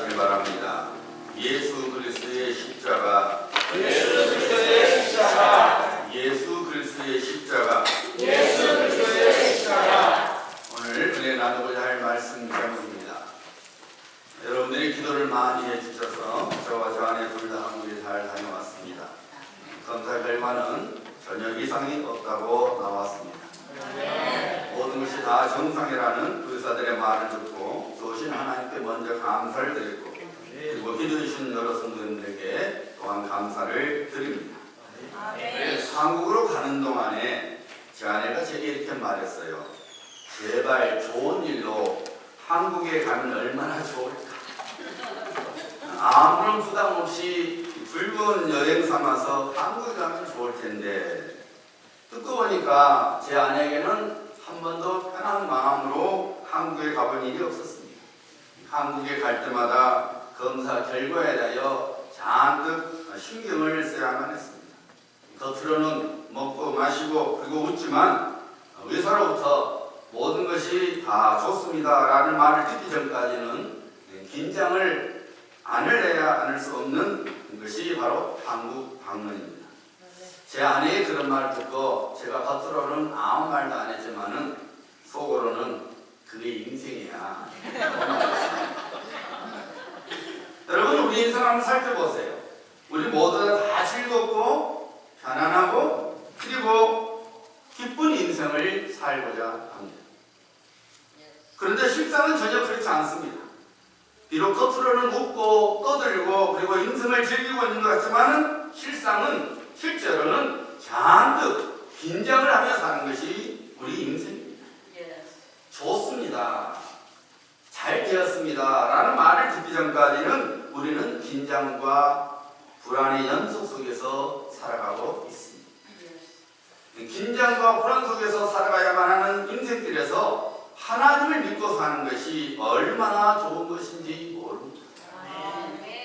기억하시길 바랍니다. 예수 그리스도의 십자가, 예수 그리스도의 십자가, 예수 그리스도의 십자가. 예수 그리스도의 십자가. 오늘 은혜 나누고자 할 말씀 제목입니다. 여러분들이 기도를 많이 해주셔서 저와 저 아내 둘 다 한국에 잘 다녀왔습니다. 검사 결과는 전혀 이상이 없다고 나왔습니다. 모든 것이 다 정상이라는 의사들의 말을 듣고 좋으신 하나님께 먼저 감사를 드리고, 그리고 기도해주신 여러 성도님들에게 또한 감사를 드립니다. 한국으로 가는 동안에 제 아내가 제게 이렇게 말했어요. 제발 좋은 일로 한국에 가면 얼마나 좋을까. 아무런 부담 없이 즐거운 여행 삼아서 한국에 가면 좋을 텐데, 듣고 보니까 제 아내에게는 한 번도 편한 마음으로 한국에 가본 일이 없었습니다. 한국에 갈 때마다 검사 결과에 대하여 잔뜩 신경을 써야만 했습니다. 겉으로는 먹고 마시고 그리고 웃지만 의사로부터 모든 것이 다 좋습니다라는 말을 듣기 전까지는 긴장을 안을 않을 수 없는 것이 바로 한국 방문입니다. 제 아내의 그런 말을 듣고 제가 겉으로는 아무 말도 안 했지만은 속으로는 그게 인생이야. 여러분, 우리 인생 한번 살펴보세요. 우리 모두 다 즐겁고 편안하고 그리고 기쁜 인생을 살고자 합니다. 그런데 실상은 전혀 그렇지 않습니다. 비록 겉으로는 웃고 떠들고 그리고 인생을 즐기고 있는 것 같지만은 실제로는 잔뜩 긴장을 하며 사는 것이 우리 인생입니다. 좋습니다, 잘 되었습니다 라는 말을 듣기 전까지는 우리는 긴장과 불안의 연속 속에서 살아가고 있습니다. 긴장과 불안 속에서 살아가야만 하는 인생길에서 하나님을 믿고 사는 것이 얼마나 좋은 것인지 모릅니다.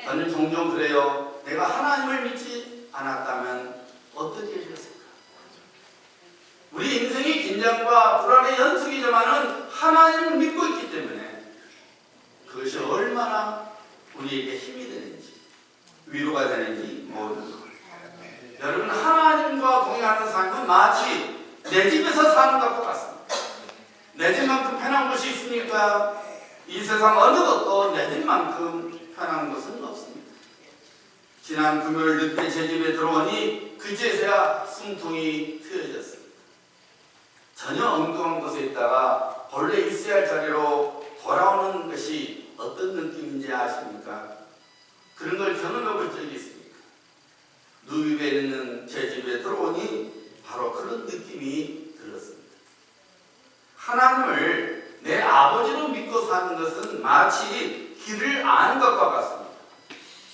저는 종종 그래요. 내가 하나님을 믿지 않았다면 어떻게 되었을까? 우리 인생이 긴장과 불안의 연속이지만은 하나님을 믿고 있기 때문에 그것이 얼마나 우리에게 힘이 되는지, 위로가 되는지 모릅니다. 여러분, 하나님과 동행하는 삶은 마치 내 집에서 사는 것과 같습니다. 내 집만큼 편한 것이 있습니까? 이 세상 어느 것도 내 집만큼 편한 것은 없습니다. 지난 금요일 늦게 제 집에 들어오니 그제서야 숨통이 트여졌습니다. 전혀 엉뚱한 곳에 있다가 본래 있어야 할 자리로 돌아오는 것이 어떤 느낌인지 아십니까? 그런 걸 경험해 볼 적이 있습니까? 누비에 있는 제 집에 들어오니 바로 그런 느낌이 들었습니다. 하나님을 내 아버지로 믿고 사는 것은 마치 길을 아는 것과 같습니다.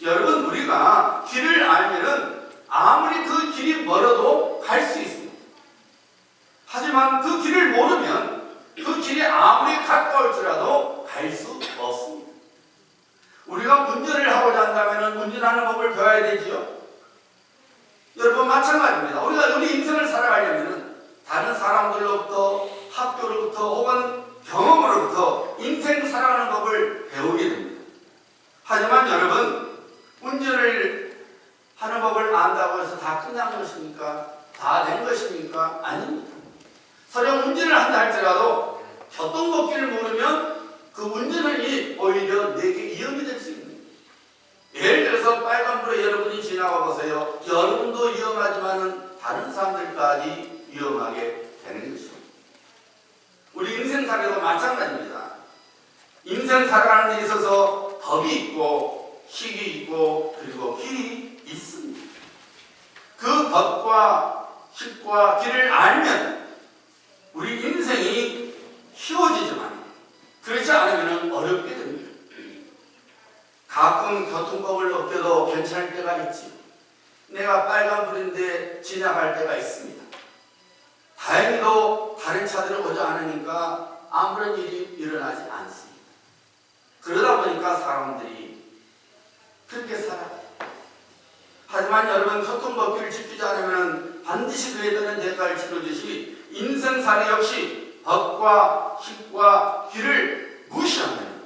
여러분, 우리가 길을 알면은 아무리 그 길이 멀어도 갈 수 있습니다. 하지만 그 길을 모르면 그 길이 아무리 가까울지라도 갈 수 없습니다. 우리가 운전을 하고자 한다면 운전하는 법을 배워야 되지요. 여러분, 마찬가지입니다. 우리가 우리 인생을 살아가려면 다른 사람들로부터, 학교로부터 혹은 경험으로부터 인생 살아가는 법을 배우게 됩니다. 하지만 여러분, 운전을 하는 법을 안다고 해서 다 끝난 것입니까? 다 된 것입니까? 아닙니다. 설령 운전을 한다 할지라도 교통법규를 모르면 그 운전이 오히려 내게 위험이 될 수 있습니다. 예를 들어서 빨간불에 여러분이 지나가 보세요. 여러분도 위험하지만 다른 사람들까지 위험하게 되는 것입니다. 우리 인생살이도 마찬가지입니다. 인생 살아가는 데 있어서 법이 있고 식이 있고 그리고 길이 있습니다. 그 법과 식과 길을 알면 우리 인생이 쉬워지지만 그렇지 않으면 어렵게 됩니다. 가끔 교통법을 어겨도 괜찮을 때가 있지. 내가 빨간불인데 지나갈 때가 있습니다. 다행히도 다른 차들이 오지 않으니까 아무런 일이 일어나지 않습니다. 그러다 보니까 사람들이 그렇게 살아가요. 하지만 여러분, 교통법규를 지키지 않으면 반드시 그에 따른 대가를 치르듯이 인생살이 역시 법과 식과 길을 무시하면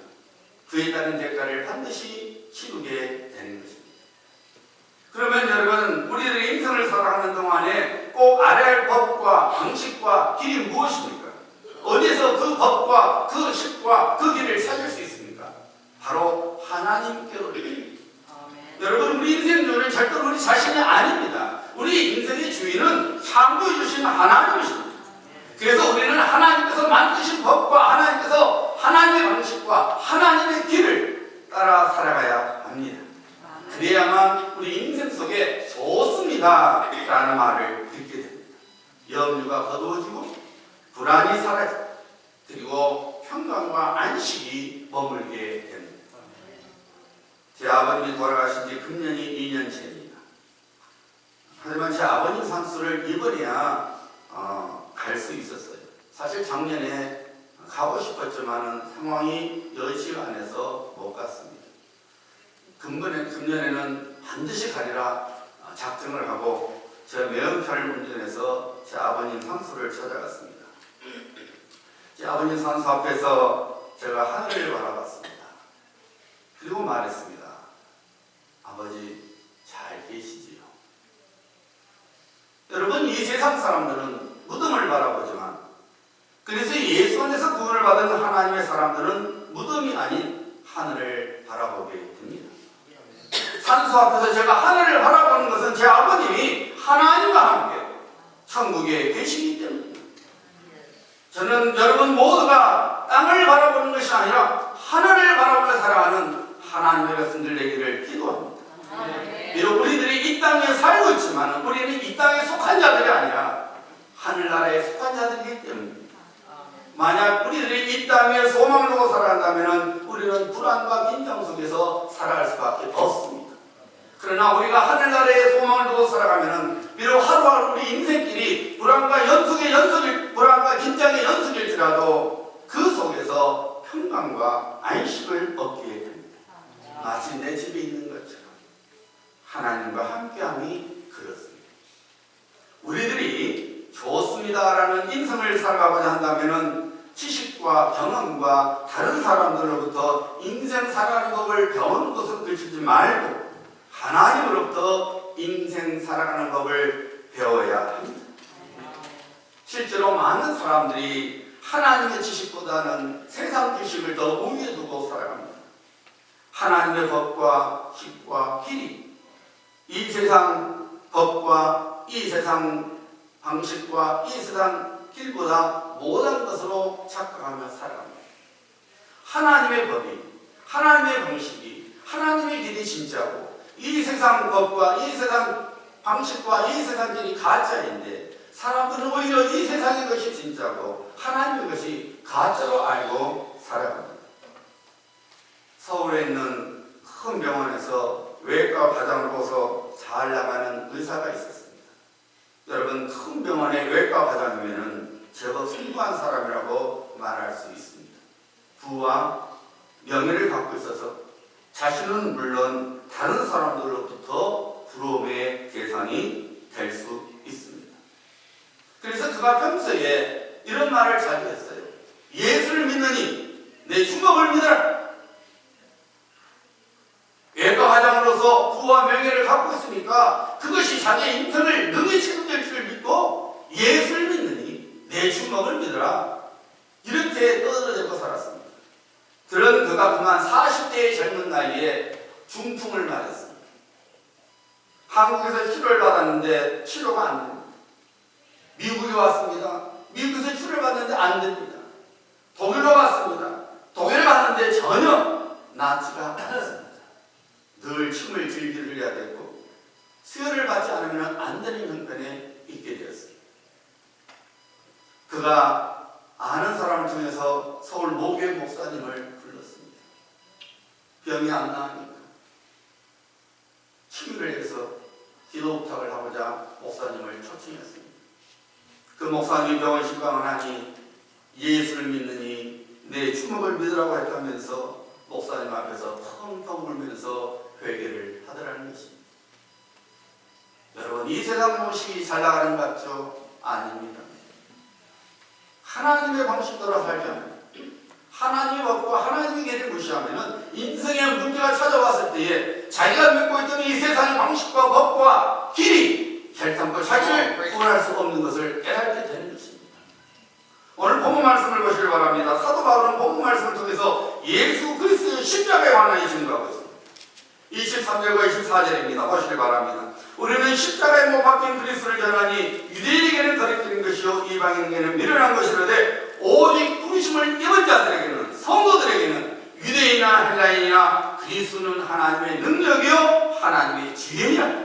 그에 그에 따른 대가를 반드시 치르게 되는 것입니다. 그러면 여러분, 우리들의 인생을 살아가는 동안에 꼭 알아야 할 법과 방식과 길이 무엇입니까? 어디서 그 법과 그 식과 그 길을 찾을 수 있습니까? 바로 하나님께로입니다. 여러분, 우리 인생 주인은 절대로 우리 자신이 아닙니다. 우리 인생의 주인은 창조해 주신 하나님이십니다. 그래서 우리는 하나님께서 만드신 법과 하나님께서 하나님의 방식과 하나님의 길을 따라 살아가야 합니다. 그래야만 우리 인생 속에 좋습니다 라는 말을 듣게 됩니다. 염려가 거두어지고 불안이 사라지고 그리고 평강과 안식이 머물게 됩니다. 제 아버님이 돌아가신 지 금년이 2년째입니다. 하지만 제 아버님 산수를 이번에야 갈 수 있었어요. 사실 작년에 가고 싶었지만 상황이 여의치가 않아서 못 갔습니다. 금년에는 반드시 가리라 작정을 하고 제 매운편을 운전해서 제 아버님 산수를 찾아갔습니다. 제 아버님 산수 앞에서 제가 하늘을 바라봤습니다. 그리고 말했습니다. 아버지 잘 계시지요? 여러분, 이 세상 사람들은 무덤을 바라보지만 그래서 예수 안에서 구원을 받은 하나님의 사람들은 무덤이 아닌 하늘을 바라보게 됩니다. 산수 앞에서 제가 하늘을 바라보는 것은 제 아버님이 하나님과 함께 천국에 계시기 때문입니다. 저는 여러분 모두가 땅을 바라보는 것이 아니라 하늘을 바라보며 살아가는 하나님의 백성들 되기를 기도합니다. 비록 우리들이 이 땅에 살고 있지만 우리는 이 땅에 속한 자들이 아니라 하늘나라에 속한 자들이기 때문입니다. 만약 우리들이 이 땅에 소망을 두고 살아간다면 우리는 불안과 긴장 속에서 살아갈 수밖에 없습니다. 그러나 우리가 하늘나라에 소망을 두고 살아가면 비록 하루하루 우리 인생길이 불안과 불안과 긴장의 연속일지라도 그 속에서 평강과 안식을 얻게 됩니다. 마치 내 집에 있는 것처럼 하나님과 함께함이 그렇습니다. 우리들이 좋습니다라는 인생을 살아가고자 한다면 지식과 경험과 다른 사람들로부터 인생 살아가는 법을 배우는 것을 그치지 말고 하나님으로부터 인생 살아가는 법을 배워야 합니다. 실제로 많은 사람들이 하나님의 지식보다는 세상 지식을 더 우위에 두고 살아갑니다. 하나님의 법과 식과 길이 이 세상 법과 이 세상 방식과 이 세상 길보다 모든 것으로 착각하며 살아갑니다. 하나님의 법이, 하나님의 방식이, 하나님의 길이 진짜고 이 세상 법과 이 세상 방식과 이 세상 길이 가짜인데 사람들은 오히려 이 세상의 것이 진짜고 하나님의 것이 가짜로 알고 살아갑니다. 서울에 있는 큰 병원에서 외과 과장으로서 잘 나가는 의사가 있었습니다. 여러분, 큰 병원의 외과 과장이면 제법 성공한 사람이라고 말할 수 있습니다. 부와 명예를 갖고 있어서 자신은 물론 다른 사람들로부터 부러움의 대상이 될 수 있습니다. 그래서 그가 평소에 이런 말을 자주 했어요. 예수를 믿느니 내 주먹을 믿어라. 외과 과장으로서 부와 명예를 갖고 있으니까 그것이 자기의 인생을 능히 책임질 줄 믿고 예수를 믿느니 내 주먹을 믿어라. 이렇게 떠들어대고 살았습니다. 그런 그가 그만 40대의 젊은 나이에 중풍을 맞았습니다. 한국에서 치료를 받았는데 치료가 안 됩니다. 미국에 왔습니다. 미국에서 치료를 받는데 안 됩니다. 독일로 갔습니다. 독일에 갔는데 전혀 낫지가 않습니다. 늘 침을 질질 흘려야 되고 수혈을 받지 않으면 안 되는 형편에 있게 되었습니다. 그가 아는 사람을 통해서 서울 모교회 목사님을 불렀습니다. 병이 안 나으니까 치유를 해서 기도 부탁을 하고자 목사님을 초청했습니다. 그 목사님이 병원 신방을 하니 예수를 믿느니 내 주먹을 믿으라고 했다면서 목사님 앞에서 펑펑 울면서 회개를 하더라는 것입니다. 여러분, 이 세상 모식이 잘 나가는 것 같죠? 아닙니다. 하나님의 방식대로 살지 않아요. 하나님의 법과 하나님의 길을 무시하면 자기가 믿고 있던 이 세상의 방식과 법과 길이 결단코 자기를 구원할 수 없는 것을 깨닫게 되는 것입니다. 오늘 본문 말씀을 보시길 바랍니다. 사도 바울은 본문 말씀을 통해서 예수 그리스도의 십자가에 관하여 증거하고 있습니다. 23절과 24절입니다. 보시길 바랍니다. 우리는 십자가에 못 박힌 그리스도를 전하니 유대인에게는 거리끼는 것이요 이방인에게는 미련한 것이로되 오직 부르심을 입은 자들에게는 성도들에게는 유대인이나 헬라인이나 그리스도는 하나님의 능력이요 하나님의 지혜니라.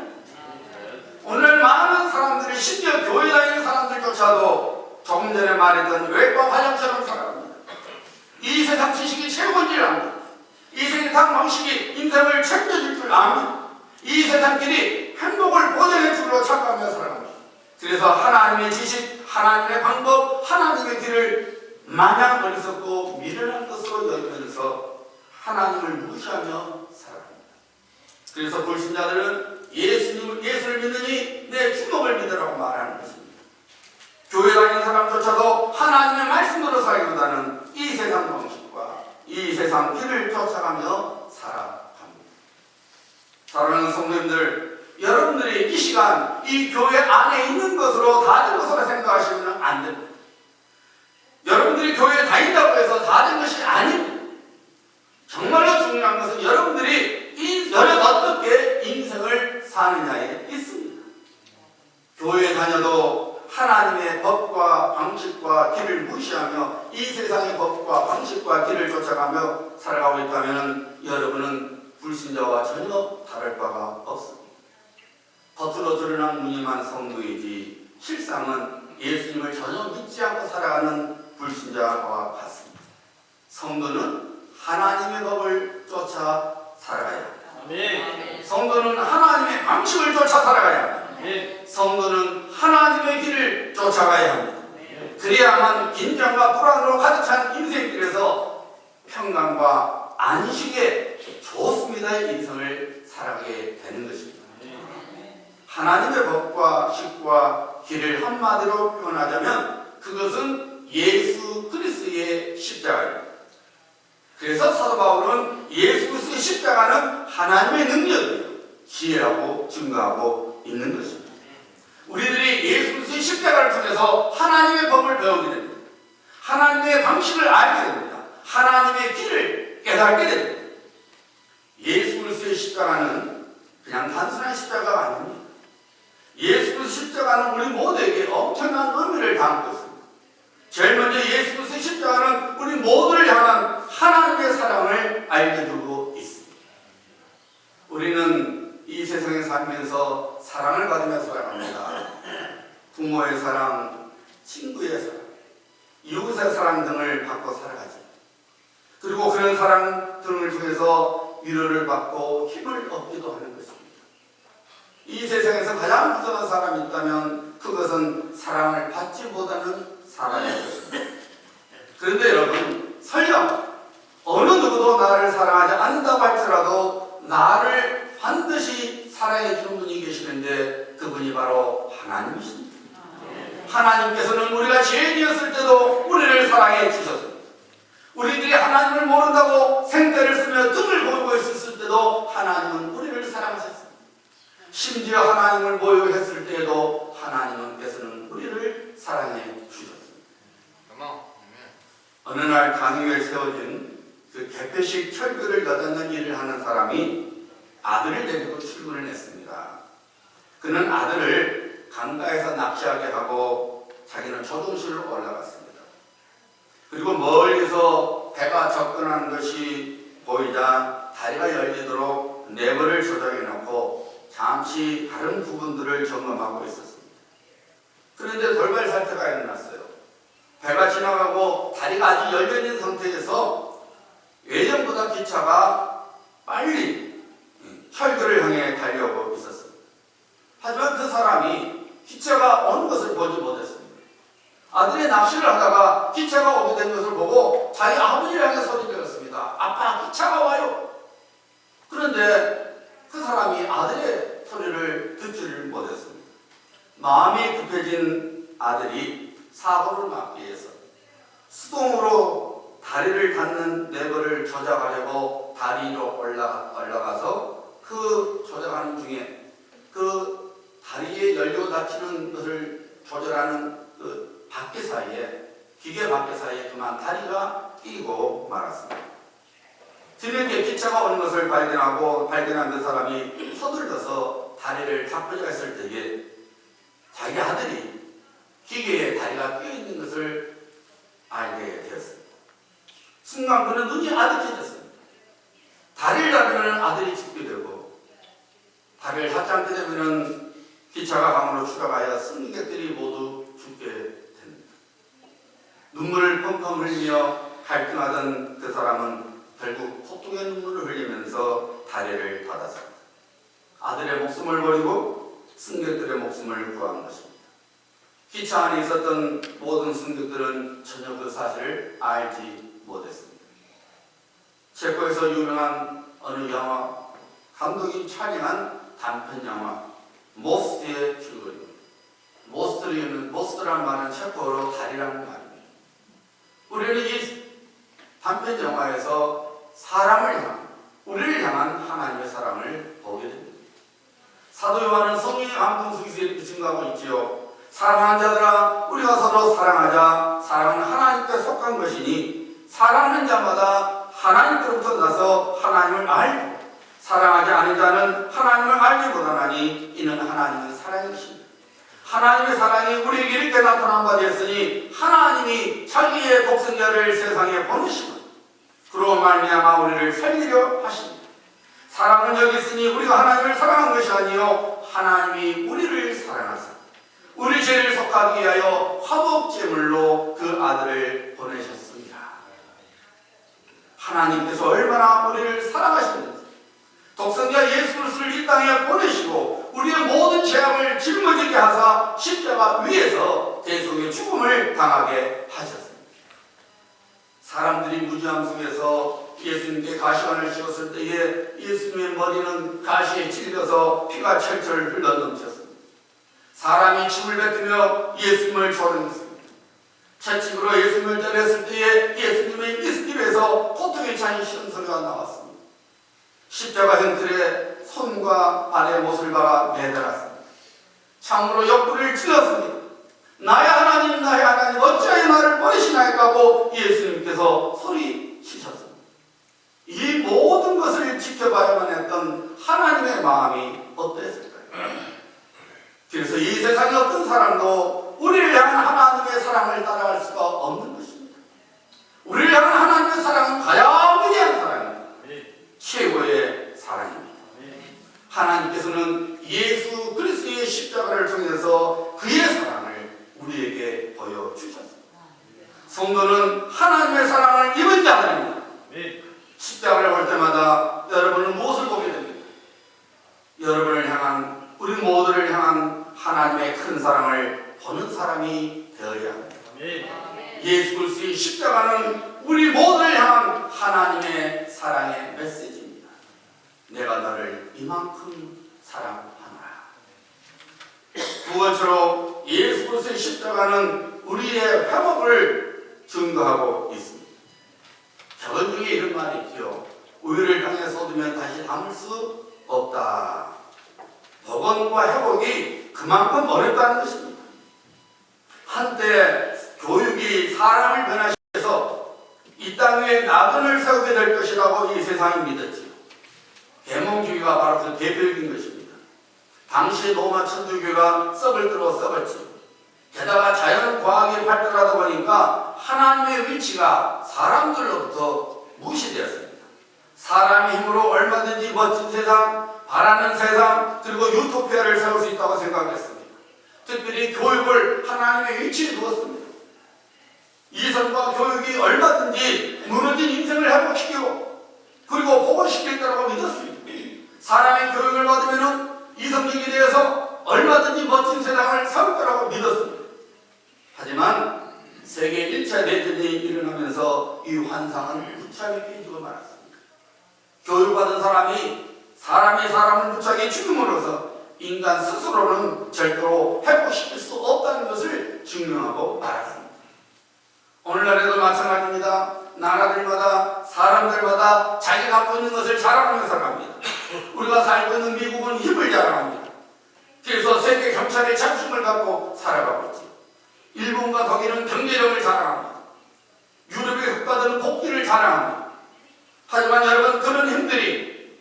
오늘 많은 사람들이 심지어 교회 다니는 사람들조차도 조금 전에 말했던 외과 과장처럼 살아갑니다. 이 세상 지식이 최고인 줄 압니다. 이 세상 방식이 인생을 챙겨줄 줄 압니다. 이 세상 길이 행복을 보내는 줄로 착각하며 살아갑니다. 그래서 하나님의 지식, 하나님의 방법, 하나님의 길을 마냥 어리석고 미련한 것으로 여기면서 하나님을 무시하며 살아갑니다. 그래서 불신자들은 예수를 믿느니 내 주먹을 믿으라고 말하는 것입니다. 교회 다니는 사람조차도 하나님의 말씀으로 살기보다는 이 세상 방식과 이 세상 길을 쫓아가며 살아갑니다. 사랑하는 성도님들, 여러분들이 이 시간 이 교회 안에 있는 것으로 다 된 것으로 생각하시면 안 됩니다. 여러분들이 교회에 다닌다고 해서 다 된 것이 아닙니다. 정말로 중요한 것은 여러분들이 어떻게 인생을 사느냐에 있습니다. 교회에 다녀도 하나님의 법과 방식과 길을 무시하며 이 세상의 법과 방식과 길을 쫓아가며 살아가고 있다면 여러분은 불신자와 전혀 다를 바가 없습니다. 겉으로 드러난 무늬만 성도이지 실상은 예수님을 전혀 믿지 않고 살아가는 불신자와 같습니다. 성도는 하나님의 법을 쫓아 살아가야 합니다. 아멘. 성도는 하나님의 방식을 쫓아 살아가야 합니다. 아멘. 성도는 하나님의 길을 쫓아가야 합니다. 그래야만 긴장과 불안으로 가득 찬 인생길에서 평강과 안식에 좋습니다의 인생을 살아가게 되는 것입니다. 하나님의 법과 식과 길을 한마디로 표현하자면 그것은 예수 그리스도의 십자가입니다. 그래서 사도 바울은 예수 그리스도의 십자가는 하나님의 능력이요 지혜라고 증거하고 있는 것입니다. 우리들이 예수 그리스도의 십자가를 통해서 하나님의 법을 배우게 됩니다. 하나님의 방식을 알게 됩니다. 하나님의 길을 깨닫게 됩니다. 예수 그리스도의 십자가는 그냥 단순한 십자가가 아닙니다. 예수 그리스도의 십자가는 우리 모두에게 엄청난 의미를 담고 있습니다. 제일 먼저 예수 그리스도의 십자가는 우리 모두를 향한 하나님의 사랑을 알려주고 있습니다. 우리는 이 세상에 살면서 사랑을 받으며 살아갑니다. 부모의 사랑, 친구의 사랑, 이웃의 사랑 등을 받고 살아가죠. 그리고 그런 사랑 등을 통해서 위로를 받고 힘을 얻기도 하는 것입니다. 이 세상에서 가장 부족한 사람이 있다면 그것은 사랑을 받지 못하는 사람일 것입니다. 그런데 여러분, 설령 어느 누구도 나를 사랑하지 않는다고 할지라도 나를 반드시 사랑해 주는 분이 계시는데 그분이 바로 하나님이십니다. 하나님께서는 우리가 죄인이었을 때도 우리를 사랑해 주셨습니다. 우리들이 하나님을 모른다고 생태를 쓰며 등을 보이고 있었을 때도 하나님은 우리를 사랑하셨습니다. 심지어 하나님을 모욕했을 때에도 하나님께서는 우리를 사랑해 주셨습니다. 어느 날 강 위에 세워진 그 개폐식 철교를 여닫는 일을 하는 사람이 아들을 데리고 출근을 했습니다. 그는 아들을 강가에서 낚시하게 하고 자기는 조종실로 올라갔습니다. 그리고 멀리서 배가 접근하는 것이 보이자 다리가 열리도록 네버를 조정해 놓고 잠시 다른 부분들을 점검하고 있었습니다. 그런데 돌발 사태가 일어났어요. 배가 지나가고 다리가 아직 열려있는 상태에서 예정보다 기차가 빨리 철교를 향해 달려오고 있었습니다. 하지만 그 사람이 기차가 오는 것을 보지 못했습니다. 아들이 낚시를 하다가 기차가 오게 된 것을 보고 자기 아버지를 향해 소리질렀습니다. 아빠, 기차가 와요. 그런데 그 사람이 아들의 소리를 듣지를 못했습니다. 마음이 급해진 아들이 사고를 막기 위해서 수동으로 다리를 닿는 레버를 조작하려고 다리 위로 올라가서 그 조작하는 중에 그 다리에 연료 닫히는 것을 조절하는 그 바퀴 사이에, 기계 바퀴 사이에 그만 다리가 끼고 말았습니다. 뒤늦게 기차가 오는 것을 발견한 그 사람이 서둘러서 다리를 닦으려 했을 때에 자기 아들이 기계에 다리가 끼어 있는 것을 알게 되었습니다. 순간 그는 눈이 아득해졌습니다. 다리를 닫으면 아들이 죽게 되고, 다리를 닫지 않게 되면 기차가 강으로 추락하여 승객들이 모두 죽게 됩니다. 눈물을 펑펑 흘리며 갈등하던 그 사람은 결국 호통의 눈물을 흘리면서 다리를 닫았습니다. 아들의 목숨을 버리고 승객들의 목숨을 구한 것입니다. 기차 안에 있었던 모든 승객들은 전혀 그 사실을 알지 못했습니다. 체코에서 유명한 어느 영화 감독이 촬영한 단편 영화 모스트의 줄거리입니다. 모스트라는 말은 체코어로 다리라는 말입니다. 우리는 이 단편 영화에서 우리를 향한 하나님의 사랑을 보게 됩니다. 사도 요한은 성령의 감동 속에서 이렇게 증거하고 있지요. 사랑하는 자들아, 우리가 서로 사랑하자. 사랑은 하나님께 속한 것이니 사랑하는 자마다 하나님께로부터 나서 하나님을 알고, 사랑하지 않은 자는 하나님을 알지 못하나니 이는 하나님의 사랑이십니다. 하나님의 사랑이 우리에게 이렇게 나타난 바 되었으니 하나님이 자기의 독생자를 세상에 보내시고 그로 말미암아 우리를 살리려 하십니다. 사랑은 여기 있으니 우리가 하나님을 사랑한 것이 아니요 하나님이 우리를 사랑하사 우리 죄를 속하기 위하여 화목제물로 그 아들을 보내셨습니다. 하나님께서 얼마나 우리를 사랑하시는지, 독생자 예수 그리스도를 이 땅에 보내시고 우리의 모든 죄악을 짊어지게 하사 십자가 위에서 대속의 죽음을 당하게 하셨습니다. 사람들이 무지함 속에서 예수님께 가시관을 씌웠을 때에 예수님의 머리는 가시에 찔려서 피가 철철 흘러넘쳤습니다. 사람이 침을 뱉으며 예수님을 조롱했습니다. 채찍으로 예수님을 때렸을 때에 예수님의 입에서 고통에 찬 시음소리가 나왔습니다. 십자가 형틀에 손과 발에 못을 박아 매달았습니다. 창으로 옆구리를 찔렀습니다. 나의 하나님 어찌하여 나를 버리시나이까 하고 예수님께서 소리치셨습니다. 이 모든 것을 지켜봐야만 했던 하나님의 마음이 어떠했을까요? 그래서 이 세상의 어떤 사람도 우리를 향한 하나님의 사랑을 따라갈 수가 없는 것입니다. 우리를 향한 하나님의 사랑은 가장 위대한 사랑입니다. 최고의 사랑입니다. 하나님께서는 예수 그리스도의 십자가를 통해서 그의 사랑을 우리에게 보여주셨습니다. 성도는 하나님의 사랑을 입은 자들입니다. 십자가를 볼 때마다 여러분은 무엇을 보게 됩니까? 우리 모두를 향한 하나님의 큰 사랑을 보는 사람이 되어야 합니다. 예수 그리스도의 십자가는 우리 모두를 향한 하나님의 사랑의 메시지입니다. 내가 너를 이만큼 사랑하노라. 두 번째로 예수 그리스도의 십자가는 우리의 회복을 증거하고 있습니다. 저건 중에 이런 말이 있죠. 우유를 향해 쏟으면 다시 담을 수 없다. 복원과 회복이 그만큼 어렵다는 것입니다. 한때 교육이 사람을 변화시켜서 이 땅 위에 나그네를 세우게 될 것이라고 이 세상이 믿었지요. 계몽주의가 바로 그 대표적인 것입니다. 당시 로마 천주교가 썩을 들어 썩었지요. 게다가 자연과학이 발달하다 보니까 하나님의 위치가 사람들로부터 무시되었습니다. 사람의 힘으로 얼마든지 멋진 세상, 바라는 세상, 그리고 유토피아를 세울 수 있다고 생각했습니다. 특별히 교육을 하나님의 위치에 두었습니다. 이성과 교육이 얼마든지 무너진 인생을 회복시키고 그리고 복원시킬 거라고 믿었습니다. 사람의 교육을 받으면 이성적이 되어서 얼마든지 멋진 세상을 세울 거라고 믿었습니다. 하지만 세계 1차 대전이 일어나면서 이 환상은 무차게 깨지고 말았습니다. 교육받은 사람이 사람을 무차게 죽임으로써 인간 스스로는 절대로 회복시킬 수 없다는 것을 증명하고 말았습니다. 오늘날에도 마찬가지입니다. 나라들마다 사람들마다 자기가 갖고 있는 것을 자랑하며 살아갑니다. 우리가 살고 있는 미국은 힘을 자랑합니다. 그래서 세계 경찰의 자긍심을 갖고 살아가고 있지. 일본과 독일은 경제력을 자랑합니다. 유럽의 국가들은 복지를 자랑합니다. 하지만 여러분, 그런 힘들이,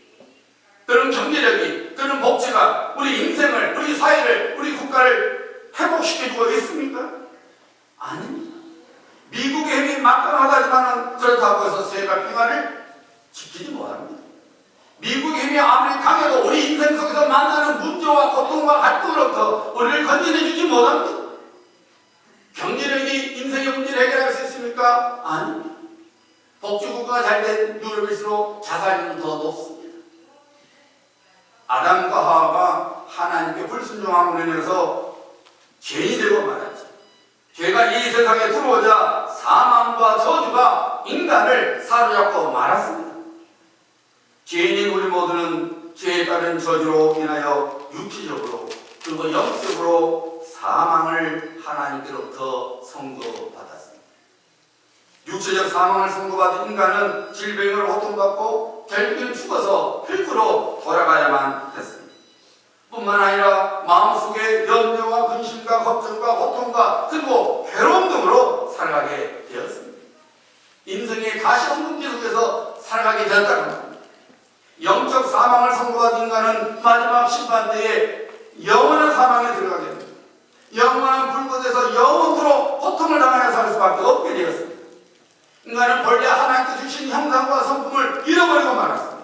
그런 경제력이, 그런 복지가 우리 인생을, 우리 사회를, 우리 국가를 회복시켜주고 있습니까? 아닙니다. 미국의 힘이 막강하다지만 그렇다고 해서 세계 평화를 지키지 못합니다. 미국의 힘이 아무리 강해도 우리 인생 속에서 만나는 문제와 고통과 갈등으로부터 우리를 건져내주지 못합니다. 경제력이 인생의 문제를 해결할 수 있습니까? 아닙니다. 복지국가가 잘된 유럽일수록 자살률은 더 높습니다. 아담과 하와가 하나님께 불순종함으로 인해서 죄인이 되고 말았죠. 죄가 이 세상에 들어오자 사망과 저주가 인간을 사로잡고 말았습니다. 죄인인 우리 모두는 죄에 따른 저주로 인하여 육체적으로 그리고 영적으로 사망을 하나님께로부터 선고받았습니다. 육체적 사망을 선고받은 인간은 질병으로 고통받고 결국은 죽어서 흙으로 돌아가야만 했습니다. 뿐만 아니라 마음속에 염려와 근심과 걱정과 고통과 그리고 괴로움 등으로 살아가게 되었습니다. 인생의 가시없는 속에서 살아가게 되었다고 합니다. 영적 사망을 선고받은 인간은 마지막 심판대에 영원한 사망에 들어가게 됩니다. 영원한 불못에서 영원토록 고통을 당하여 살 수밖에 없게 되었습니다. 인간은 본래 하나님께 주신 형상과 성품을 잃어버리고 말았습니다.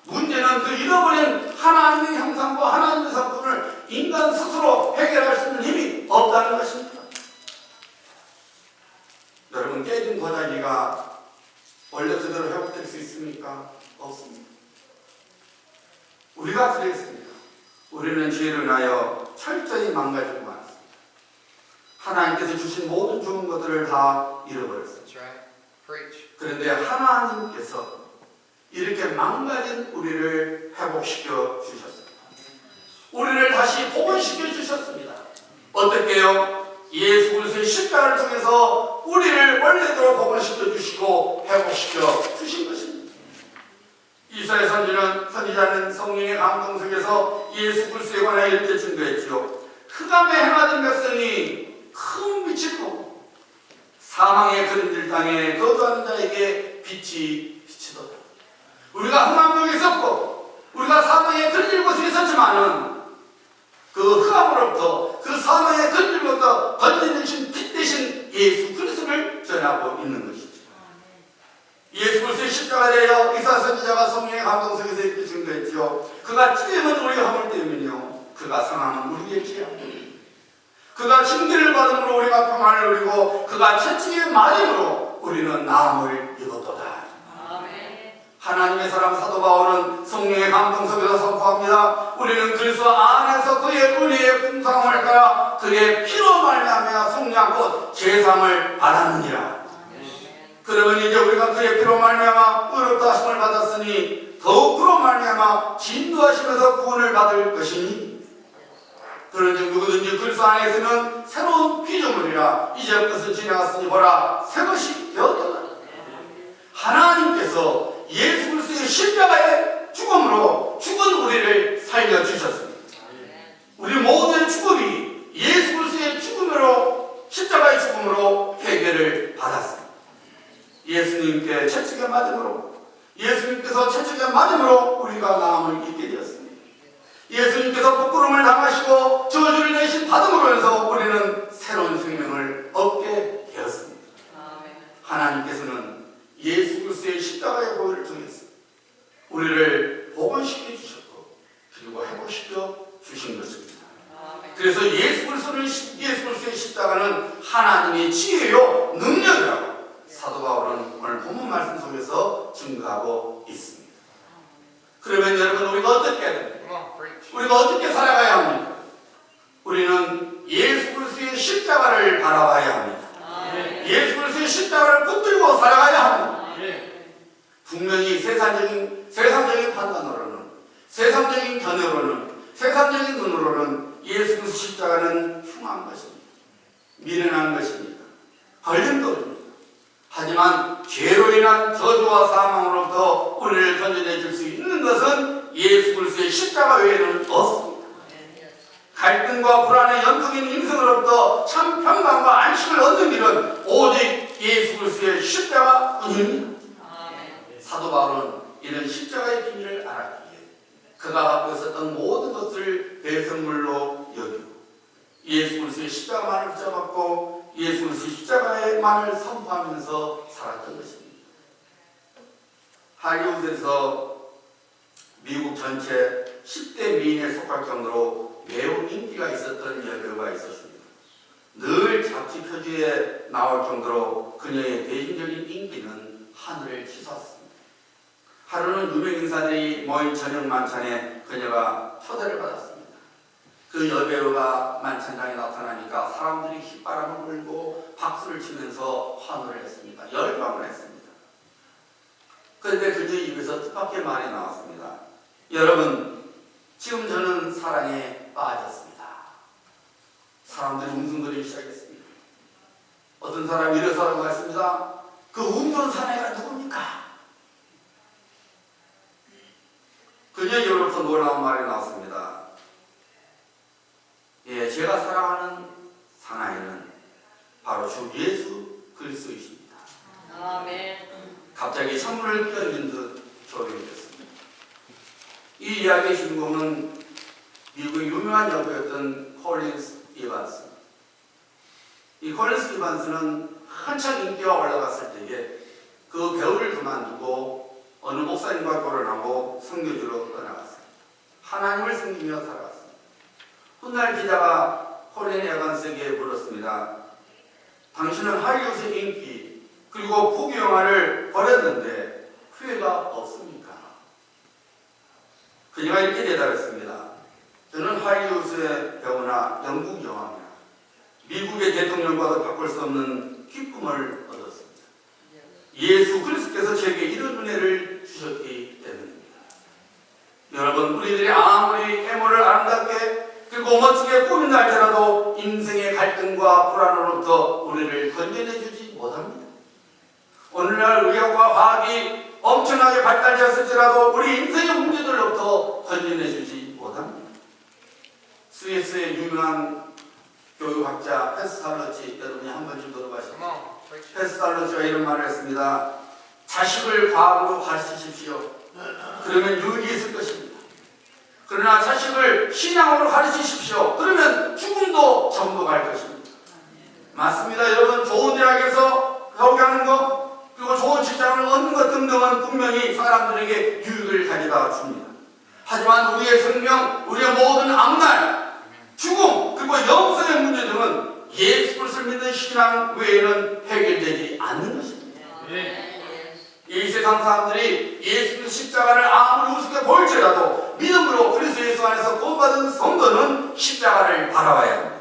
문제는 그 잃어버린 하나님의 형상과 하나님의 성품을 인간 스스로 해결할 수 있는 힘이 없다는 것입니다. 여러분, 깨진 고다리가 원래 그대로 회복될 수 있습니까? 없습니다. 우리가 그랬습니다. 우리는 죄로 인하여 철저히 망가지고 말았습니다. 하나님께서 주신 모든 좋은 것들을 다 잃어버렸습니다. 그런데 하나님께서 이렇게 망가진 우리를 회복시켜 주셨습니다. 우리를 다시 복원시켜 주셨습니다. 어떻게요? 예수 그리스도의 십자가를 통해서 우리를 원래대로 복원시켜 주시고 회복시켜 주신 것입니다. 이사야 선지자는 성령의 감동 속에서 예수 그리스도에 관하여 이렇게 증거했지요. 흑암에 행하던 백성이 큰 빛을 보고 사망의 그림들 땅에 거주하는 자에게 빛이 비치도다. 우리가 흑암 속에 있었고 우리가 사망의 그림들 곳에 있었지만은 그 흑암으로부터 그 사망의 그림들로부터 건져주신 빛 대신 예수 그리스도를 전하고 있는 것이죠. 예수 그리스도의 십자가에 대하여 이사야 선지자가 성령의 감동 속에서 이렇게 증거했지요. 그가 찔림은 우리 허물 때문이요 그가 상함은 우리의 죄악이요 그가 징계를 받음으로 우리가 평안을 누리고 그가 채찍에 맞음으로 우리는 나음을 입었도다. 하나님의 사람 사도 바울은 성령의 감동 속에서 선포합니다. 우리는 그리스도 안에서 그의 은혜의 풍성함을 따라 그의 피로 말미암아 속량곧 제상을 받았느니라. 그러면 이제 우리가 그의 피로 말미암아 의롭다 하심을 받았으니 더욱 그로 말미암아 진노하심에서 구원을 받을 것이니 그런즉 누구든지 그리스도 안에 있으면 새로운 피조물이라 이제 것은 지나갔으니 보라 새 것이 되었도다. 하나님께서 예수 그리스도의 십자가의 죽음으로 죽은 우리를 살려주셨습니다. 우리 모두의 죽음이 예수 그리스도의 죽음으로 십자가의 죽음으로 해결을 받았습니다. 예수님께 채찍에 맞음으로 예수님께서 채찍에 맞음으로 우리가 나음을 입게 되었습니다. 예수님께서 부끄러움을 당하시고 저주를 내신 받음으로 해서 우리는 새로운 생명을 얻게 되었습니다. 하나님께서는 예수 그리스도의 십자가의 보혈을 통해서 우리를 복원시켜 주셨고 그리고 회복시켜 주신 것입니다. 그래서 예수 그리스도의 십자가는 하나님의 지혜요 능력이라고 사도 바울은 오늘 본문 말씀 속에서 증거하고 있습니다. 그러면 여러분 우리가 어떻게 해야 됩니까? 우리가 어떻게 살아가야 합니까? 우리는 예수 그리스도의 십자가를 바라봐야 합니다. 예수 그리스도의 십자가를 붙들고 살아가야 합니다. 분명히 세상적인 판단으로는 세상적인 견해로는 세상적인 눈으로는 예수 그리스도 십자가는 흉한 것입니다. 미련한 것입니다. 걸림돌입니다. 하지만 죄로 인한 저주와 사망으로부터 우리를 건져내 줄 수 있는 것은 예수 예수 그리스도의 십자가 외에는 없습니다. 갈등과 불안의 연속인 인생으로부터 참 평강과 안식을 얻는 길은 오직 예수 그리스도의 십자가뿐입니다. 사도 바울은 이런 십자가의 비밀을 알았기에 그가 갖고 있었던 모든 것을 배설물로 여기고 예수 그리스도의 십자가만을 붙잡았고 예수 그리스도의 십자가만을 선포하면서 살았던 것입니다. 할리우드에서 미국 전체 10대 미인에 속할 정도로 매우 인기가 있었던 여배우가 있었습니다. 늘 잡지 표지에 나올 정도로 그녀의 대중적인 인기는 하늘을 치솟았습니다. 하루는 유명 인사들이 모인 저녁 만찬에 그녀가 초대를 받았습니다. 그 여배우가 만찬장에 나타나니까 사람들이 휘바람을 불고 박수를 치면서 환호를 했습니다. 열광을 했습니다. 그런데 그녀의 입에서 뜻밖의 말이 나왔습니다. 여러분, 지금 저는 사랑에 빠졌습니다. 사람들이 웅성거리기 시작했습니다. 어떤 사람이 이래서라고 했습니다. 그 웃는 사내가 누굽니까? 그녀의 입으로부터 놀라운 말이 나왔습니다. 예, 제가 사랑하는 사나이는 바로 주 예수 그리스도이십니다. 아멘. 갑자기 찬물을 끼얹은 듯 조용히 됐습니다. 이 이야기의 주인공은 미국의 유명한 여배우였던 콜린스 이반스. 이 콜린스 이반스는 한창 인기가 올라갔을 때에 그 배우를 그만두고 어느 목사님과 결혼하고 선교지로 떠나갔습니다. 하나님을 섬기며 살아갔습니다. 훗날 기자가 콜린 에반스에게 물었습니다. 당신은 할리우드의 인기 그리고 부귀 영화를 버렸는데 후회가 없습니까? 그녀가 이렇게 대답했습니다. 저는 할리우드의 배우나 영국 영화나 미국의 대통령과도 바꿀 수 없는 기쁨을 얻었습니다. 예수 그리스도께서 제게 이런 은혜를 주셨기 때문입니다. 여러분, 우리들이 아무리 애모를 아름답게 그리고 멋지게 꾸민다 할지라도 인생의 갈등과 불안으로부터 우리를 건져내주지 못합니다. 오늘날 의학과 과학이 엄청나게 발달되었을지라도 우리 인생의 문제들로부터 건져내주지 못합니다. 스위스의 유명한 교육학자 페스탈러치, 여러분이 한 번쯤 들어보셨죠? 페스탈러치가 이런 말을 했습니다. 자식을 과학으로 가르치십시오. 그러면 유익이 있을 것입니다. 그러나 자식을 신앙으로 가르치십시오. 그러면 죽음도 전복할 것입니다. 맞습니다. 여러분, 좋은 대학에서 배우게 것 그리고 좋은 직장을 얻는 것 등등은 분명히 사람들에게 유익을 가져다 줍니다. 하지만 우리의 생명, 우리의 모든 앞날, 죽음, 그리고 영생의 문제들은 예수 그리스도를 믿는 신앙 외에는 해결되지 않는 것입니다. 이 세상 사람들이 예수 그리스도 십자가를 아무리 우습게 볼지라도 믿음으로 그리스도 예수 안에서 구원받은 성도는 십자가를 바라봐야 합니다.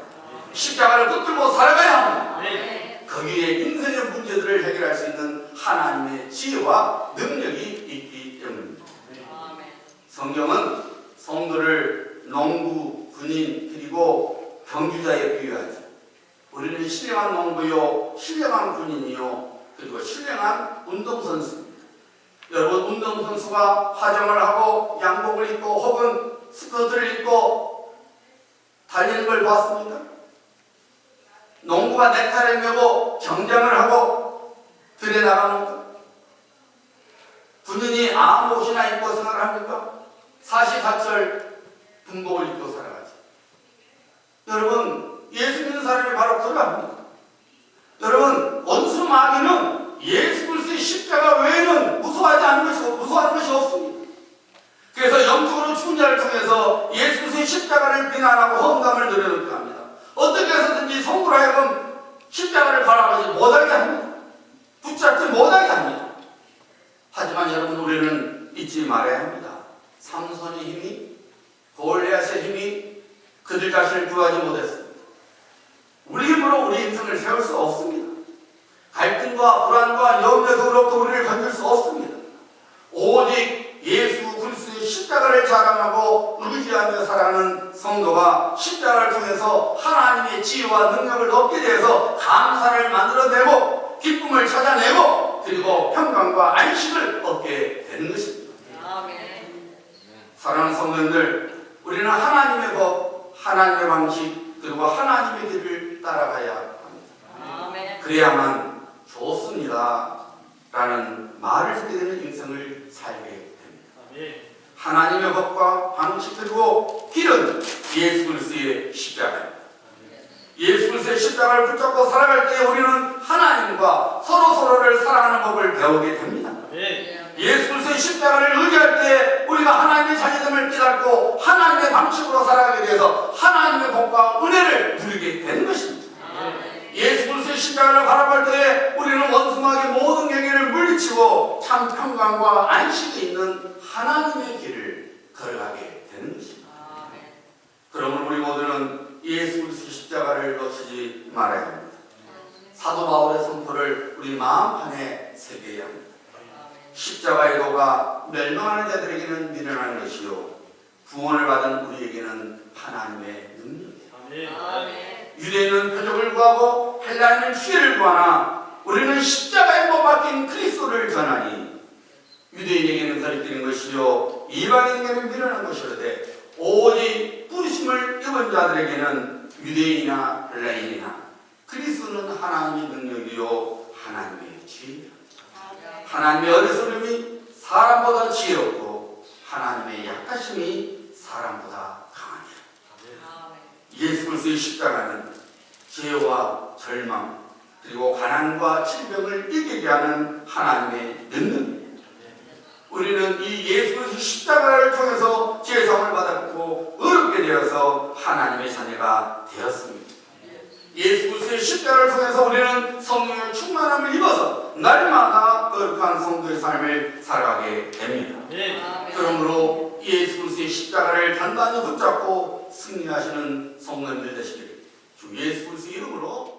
십자가를 붙들고 살아가야 합니다. 거기에 인생의 문제들을 해결할 수 있는 하나님의 지혜와 능력이 있기 때문입니다. 성경은 성도를 농부, 군인, 그리고 경주자에 비유하죠. 우리는 신령한 농부요, 신령한 군인이요, 그리고 신령한 운동선수입니다. 여러분, 운동선수가 화장을 하고 양복을 입고 혹은 스커트를 입고 달리는 걸 봤습니까? 농부가 넥타이를 메고 경장을 하고 들에 나갑니까? 군인이 아무 옷이나 입고 생활을 합니까? 사시사철 군복을 입고 살아가지. 여러분, 예수 믿는 사람이 바로 그러합니다. 여러분, 원수 마귀는 예수 그리스도의 십자가 외에는 무서워하는 것이 없습니다. 그래서 영적으로 죽은 자를 통해서 예수 그리스도의 십자가를 비난하고 험담을 늘어놓게 합니다. 어떻게 해서든지 성도로 하여금 십자가를 바라보지 못하게 합니다. 붙잡지 못하게 합니다. 하지만 여러분, 우리는 잊지 말아야 합니다. 삼손의 힘이, 골리앗의 힘이 그들 자신을 구하지 못했습니다. 우리 힘으로 우리 인생을 세울 수 없습니다. 갈등과 불안과 염려로부터 우리를 건질 수 없습니다. 오직 예수 그리스도의 십자가를 자랑하고 의지하며 살아가는 성도가 십자가를 통해서 하나님의 지혜와 능력을 얻게 되어서 감사를 만들어내고 기쁨을 찾아내고 그리고 평강과 안식을 얻게 되는 것입니다. 사랑하는 성도님들, 우리는 하나님의 법, 하나님의 방식, 그리고 하나님의 길을 따라가야 합니다. 그래야만 좋습니다 라는 말을 듣게 되는 인생을 살게 됩니다. 하나님의 법과 방식 그리고 길은 예수 그리스도의 십자가입니다. 예수 그리스도의 십자가를 붙잡고 살아갈 때 우리는 하나님과 서로를 사랑하는 법을 배우게 됩니다. 예수 그리스도의 십자가를 의지할 때 우리가 하나님의 자녀됨을 깨닫고 하나님의 방식으로 살아가게 되어서 하나님의 복과 은혜를 누리게 되는 것입니다. 예수 그리스도의 십자가를 바라볼 때 우리는 원수마귀의 모든 경계를 물리치고 참 평강과 안식이 있는 하나님의 길을 걸어가게 되는 것입니다. 그러므로 우리 모두는 예수 그리스도의 십자가를 놓치지 말아야 합니다. 사도 바울의 선포를 우리 마음판에 새겨야 합니다. 십자가의 도가 멸망하는 자들에게는 미련한 것이요 구원을 받은 우리에게는 하나님의 능력이다. 유대인은 표적을 구하고 헬라인은 지혜를 구하나 우리는 십자가에 못 박힌 그리스도를 전하니 유대인에게는 거리끼는 것이요 이방인에게는 미련한 것이로되 오직 부르심을 입은 자들에게는 유대인이나 헬라인이나 그리스도는 하나님의 능력이요 하나님의 지혜이다. 하나님의 어리석음이 사람보다 지혜롭고 하나님의 약하심이 사람보다 강하다. 예수 그리스도의 십자가는 죄와 절망 그리고 가난과 질병을 이기게 하는 하나님의 능력입니다. 우리는 이 예수 그리스도의 십자가를 통해서 죄사함을 받았고 의롭게 되어서 하나님의 자녀가 되었습니다. 예수 그리스도의 십자가를 통해서 우리는 성령의 충만함을 입어서 날마다 거룩한 성도의 삶을 살아가게 됩니다. 그러므로 예수 그리스도의 십자가를 단단히 붙잡고 승리하시는 성도님들 되시기를 주 예수 그리스도의 이름으로